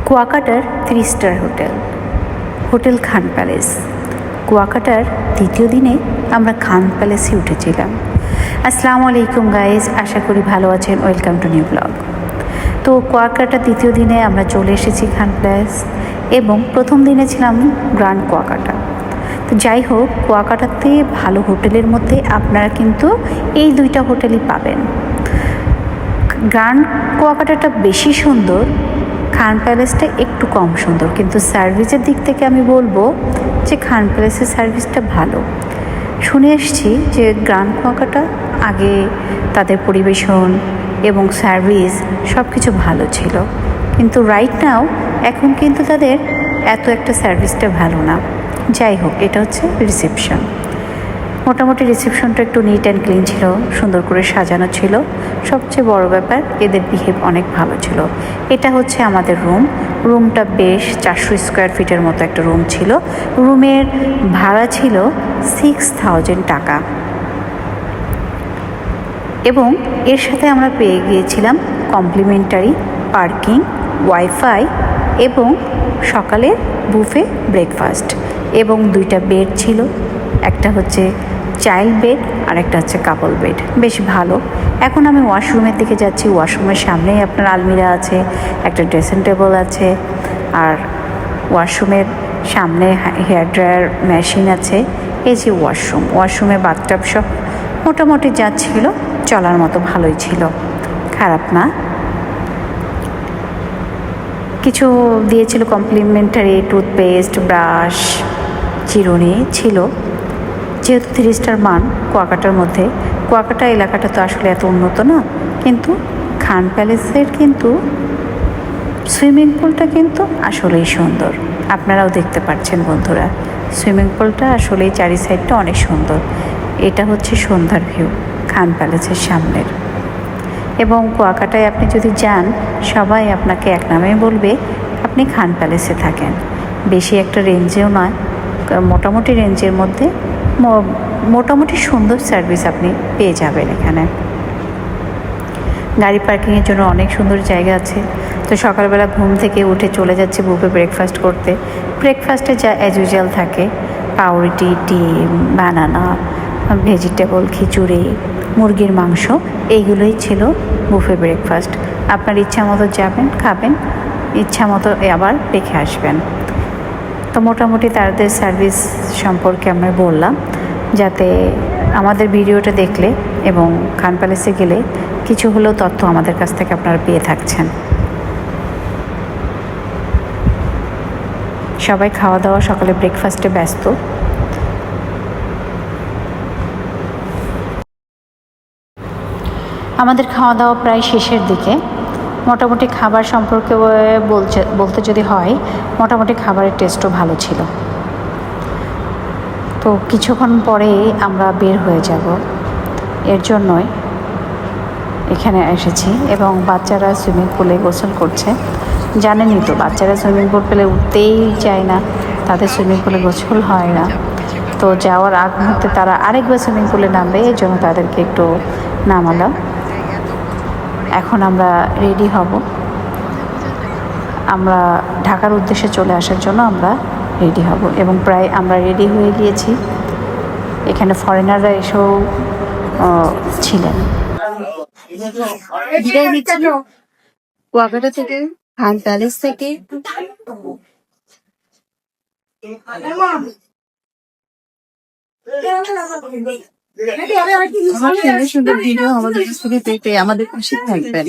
কুয়াকাটার 3 star hotel খান palace. কুয়াকাটার দ্বিতীয় দিনে আমরা খান প্যালেসে উঠেছিলাম। আসসালামু আলাইকুম গাইজ, আশা করি ভালো আছেন। Welcome to new blog. তো কুয়াকাটার দ্বিতীয় দিনে আমরা চলে এসেছি খান প্যালেস এবং প্রথম দিনে ছিলাম গ্র্যান্ড কুয়াকাটা। তো যাই হোক, কুয়াকাটাতে ভালো হোটেলের মধ্যে আপনারা কিন্তু এই দুইটা হোটেলই পাবেন। গ্র্যান্ড কুয়াকাটাটা বেশি সুন্দর, খান প্যালেসটা একটু কম সুন্দর, কিন্তু সার্ভিসের দিক থেকে আমি বলবো যে খান প্যালেসের সার্ভিসটা ভালো। শুনে এসেছি যে গ্র্যান্ড কুয়াকাটা আগে তাদের পরিবেশন এবং সার্ভিস সব কিছু ভালো ছিল, কিন্তু রাইট নাও এখন কিন্তু তাদের এত একটা সার্ভিসটা ভালো না। যাই হোক, এটা হচ্ছে রিসেপশন। মোটামুটি রিসেপশনটা একটু নিট অ্যান্ড ক্লিন ছিল, সুন্দর করে সাজানো ছিল। সবচেয়ে বড় ব্যাপার, এদের বিহেভ অনেক ভালো ছিল। এটা হচ্ছে আমাদের রুমটা বেশ 400 স্কোয়ার ফিটের মতো একটা রুম ছিল। রুমের ভাড়া ছিল 6000 টাকা এবং এর সাথে আমরা পেয়ে গিয়েছিলাম কমপ্লিমেন্টারি পার্কিং, ওয়াইফাই এবং সকালে বুফে ব্রেকফাস্ট এবং 2টা বেড ছিল। একটা হচ্ছে চাইল্ড বেড আর একটা হচ্ছে কাপল বেড, বেশ ভালো। এখন আমি ওয়াশরুমের দিকে যাচ্ছি। ওয়াশরুমের সামনেই আপনার আলমিরা আছে, একটা ড্রেসিং টেবিল আছে, আর ওয়াশরুমের সামনে হেয়ার ড্রায়ার মেশিন আছে। এই যে ওয়াশরুমে বাথটাব সহ মোটামুটি যা ছিল চলার মতো ভালোই ছিল, খারাপ না। কিছু দিয়েছিল কমপ্লিমেন্টারি টুথপেস্ট, ব্রাশ, চিরুনি ছিল। যেহেতু 3 স্টার মান কুয়াকাটার মধ্যে, কুয়াকাটা এলাকাটা তো আসলে এত উন্নত না, কিন্তু খান প্যালেসের কিন্তু সুইমিং পুলটা কিন্তু আসলেই সুন্দর। আপনারাও দেখতে পাচ্ছেন বন্ধুরা, সুইমিং পুলটা আসলেই চারি সাইডটা অনেক সুন্দর। এটা হচ্ছে সন্ধ্যার ভিউ খান প্যালেসের সামনের। এবং কুয়াকাটায় আপনি যদি যান, সবাই আপনাকে এক নামে বলবে আপনি খান প্যালেসে থাকেন। বেশি একটা রেঞ্জেও নয়, মোটামুটি রেঞ্জের মধ্যে মোটামুটি সুন্দর সার্ভিস আপনি পেয়ে যাবেন এখানে। গাড়ি পার্কিংয়ের জন্য অনেক সুন্দর জায়গা আছে। তো সকালবেলা ঘুম থেকে উঠে চলে যাচ্ছে বুফে ব্রেকফাস্ট করতে। ব্রেকফাস্টে যা অ্যাজ ইউজুয়াল থাকে, পাউরুটি, ডিম, বানানা, ভেজিটেবল, খিচুড়ি, মুরগির মাংস, এইগুলোই ছিল বুফে ব্রেকফাস্ট। আপনার ইচ্ছা মতো যাবেন, খাবেন, ইচ্ছা মতো আবার রেখে আসবেন। তো মোটামুটি তাদের সার্ভিস সম্পর্কে আমরা বললাম, যাতে আমাদের ভিডিওটা দেখলে এবং খান প্যালেসে গেলে কিছু হলেও তথ্য আমাদের কাছ থেকে আপনারা পেয়ে থাকছেন। সবাই খাওয়া দাওয়া সকালে ব্রেকফাস্টে ব্যস্ত। আমাদের খাওয়া দাওয়া প্রায় শেষের দিকে। মোটামুটি খাবার সম্পর্কে বলতে যদি হয়, মোটামুটি খাবারের টেস্টও ভালো ছিল। তো কিছুক্ষণ পরেই আমরা বের হয়ে যাব, এর জন্যই এখানে এসেছি। এবং বাচ্চারা সুইমিং পুলে গোসল করছে। জানেনই তো, বাচ্চারা সুইমিং পুল পেলে উঠতেই চায় না, তাদের সুইমিং পুলে গোসল হয় না। তো যাওয়ার আগ মুহূর্তে তারা আরেকবার সুইমিং পুলে নামবে, এই জন্য তাদেরকে একটু নামালাম। এখন আমরা রেডি হব, আমরা ঢাকার উদ্দেশ্যে চলে আসার জন্য আমরা রেডি হব। এবং প্রায় আমরা রেডি হয়ে গিয়েছি। এখানে ফরেনাররা এসেও ছিলেন। কুয়াকাটা থেকে, খান প্যালেস থেকে। সুন্দর সুন্দর ভিডিও আমাদের কাছ থেকে পেতে আমাদের খুশি থাকবেন।